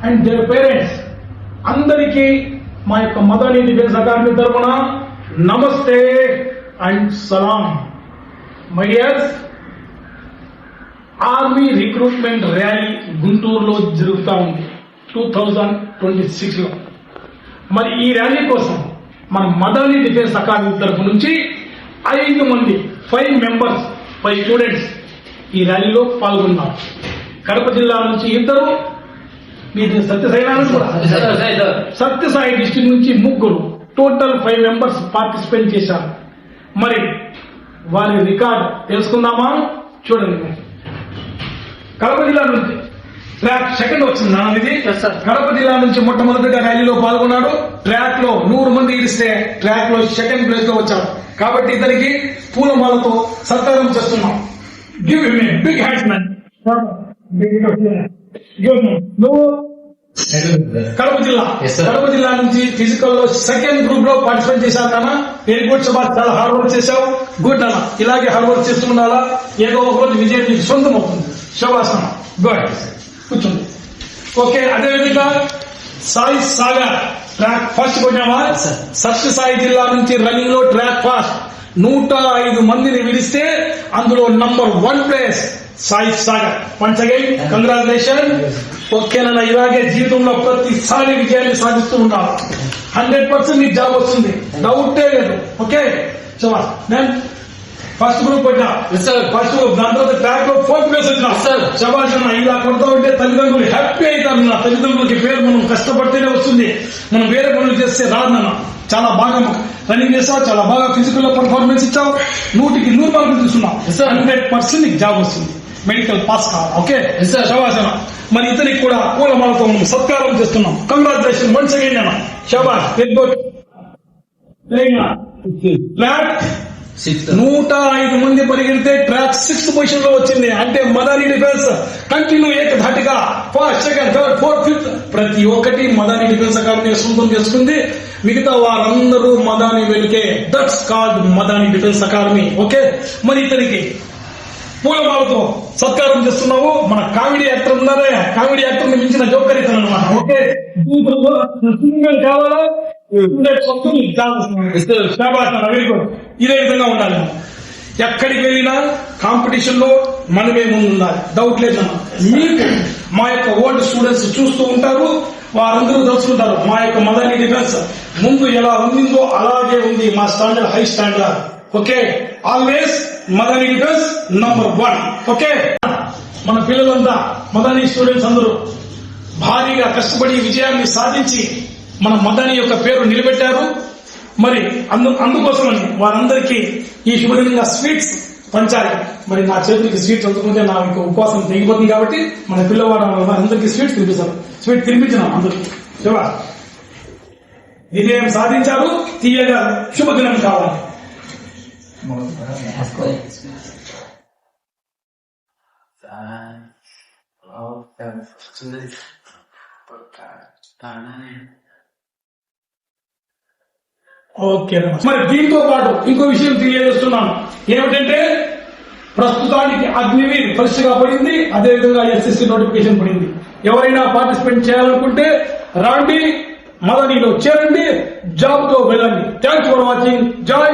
And their parents అందరికీ మా యొక్క మదనీ డిఫెన్స్ అకాడమీ తరఫున నమస్తే అండ్ సలాం. My dears, army recruitment rally గుంటూరులో జరుగుతూ ఉంది 2026 లో. మరి ఈ ర్యాలీ కోసం మన మదనీ డిఫెన్స్ అకాడమీ తరఫు నుంచి 5 మంది 5 మెంబర్స్ 5 స్టూడెంట్స్ ఈ ర్యాలీలో పాల్గొన్నారు. కడప జిల్లా నుంచి 2, మీది సత్యసాయి కూడా సత్యసాయి డిస్ట్రిక్ట్ నుంచి 3, టోటల్ 5 మెంబర్స్ పార్టిసిపేట్ చేశారు. మరి వారి రికార్డ్ తెలుసుకుందామా? చూడండి. కడప జిల్లా నుంచి ట్రాక్ సెకండ్ వచ్చింది నాన్నది. కడప జిల్లా నుంచి మొట్టమొదటిగా ర్యాలీలో పాల్గొన్నాడు. ట్రాక్ లో 100 మంది ఇస్తే ట్రాక్ లో సెకండ్ ప్లేస్ లో వచ్చాడు. కాబట్టి ఇతనికి పూలమాలతో సత్కారం చేస్తున్నాం. Give him a big hands man. నువ్వు కడప జిల్లా నుంచి ఫిజికల్ లో సెకండ్ గ్రూప్ లో పార్టిసిపేట్ చేశారు నాన్న. వెరీ గుడ్ శబాష్, చాలా హార్డ్ వర్క్ చేశావు. గుడ్ నాన్న, ఇలాగే హార్డ్ వర్క్ చేస్తుండాలా. ఏదో ఒక రోజు విజయం నీకు సొంతం అవుతుంది. శబాష్ అన్న, గుడ్. కూర్చోండి. ఓకే, అదేవిధంగా సాయి సాగర్ ట్రాక్ ఫస్ట్ కొట్టావా? సత్యసాయి జిల్లా నుంచి రన్నింగ్ లో ట్రాక్ ఫాస్ట్ 105 మందిని విడిస్తే అందులో number 1 place Sai Sagar. Once again congratulation. ఓకేనా, ఇలాగే జీవితంలో ప్రతిసారి విజయాన్ని సాధిస్తూ ఉంటారు. 100% నీకు జాబ్ వస్తుంది, డౌటే లేదు. ఓకే, శబాష్. నేను ఫస్ట్ గ్రూప్ కొట్టా. ఫస్ట్ గ్రూప్, దాని తర్వాత ట్రాక్ లో 4th ప్లేస్ వచ్చిన. శబాష్ అన్న, ఇలా కొడతా ఉంటే తల్లిదండ్రులు హ్యాపీ అవుతారు. నా తల్లిదండ్రులకి పేరు మనం కష్టపడితేనే వస్తుంది, మనం వేరే పనులు చేస్తే రాదన్న. చాలా బాగా రన్నింగ్ చేస్తావు, చాలా బాగా ఫిజికల్ లో పర్ఫార్మెన్స్ ఇచ్చావు. 100కి 100 మార్కులు తీసుకున్నావు. 100% నీకు జాబ్ వస్తుంది, మెడికల్ పాస్ కావాలి. ఓకే శబాష్ అన్న. మరి ఇతనికి కూడా పూలమాలతో మనం సత్కారం చేస్తున్నాం. కంగ్రాచులేషన్ వన్స్ అగైన్ అన్న. శబాష్, వెరీ గుడ్. ట్రాక్ 105 మంది పరిగెడితే ట్రాక్ 6th పొజిషన్ లో వచ్చింది. అంటే Madani defence continue ఏకధాటిగా 1st, 2nd, 3rd, 4th, 5th ప్రతి ఒక్కటి మదనీ డిఫెన్స్ అకాడమీ సొంతం చేసుకుంది. మిగతా వారందరూ మదాని వెనుకే. That's called Madani defence academy. Okay, మరి ఇతనికి పూలమాలతో సత్కారం చేస్తున్నావు. మన కామెడీ యాక్టర్ ఉన్నారే, కామెడీ యాక్టర్ ని మించిన జోకర్ ఇతను అనమాట. ఓకే, కావాలా? ఇదే విధంగా ఉండాలి. ఎక్కడికి వెళ్ళినా కాంపిటీషన్ లో మనమే ముందు ఉండాలి, డౌట్ లేదన్న. మీకు మా యొక్క ఓల్డ్ స్టూడెంట్స్ చూస్తూ ఉంటారు, వారందరూ తెలుసుకుంటారు మా యొక్క మదనీ డిఫెన్స్ ముందు ఎలా ఉండిందో అలాగే ఉంది. మా standard high standard. Okay, always Madani defence number 1. Okay, మన పిల్లలంతా మదనీ స్టూడెంట్స్ అందరూ భారీగా కష్టపడి విజయాన్ని సాధించి మన మదనీ యొక్క పేరు నిలబెట్టారు. మరి అందుకోసమని వారందరికీ ఈ శుభదినంగా స్వీట్స్ పంచాలి. మరి నా చేతులకి స్వీట్స్ అందుకుంటే నా యొక్క ఉపవాసం తెగిపోతుంది. కాబట్టి మన పిల్లవాడు అందరికీ స్వీట్స్ తినిపిస్తారు. స్వీట్ తినిపించినాం అందరికీ. విజయం సాధించారు, తీయగా శుభదినం కావాలి. ఓకే, మరి దీంతో పాటు ఇంకో విషయం తెలియజేస్తున్నాను. ఏమిటంటే ప్రస్తుతానికి అగ్నివీర్ పరీక్షగా పడింది, అదేవిధంగా SSC నోటిఫికేషన్ పడింది. ఎవరైనా పార్టిసిపేట్ చేయాలనుకుంటే రాండి, మదనీలో చేరండి, జాబ్ తో వెళ్ళండి. Thanks for watching. జై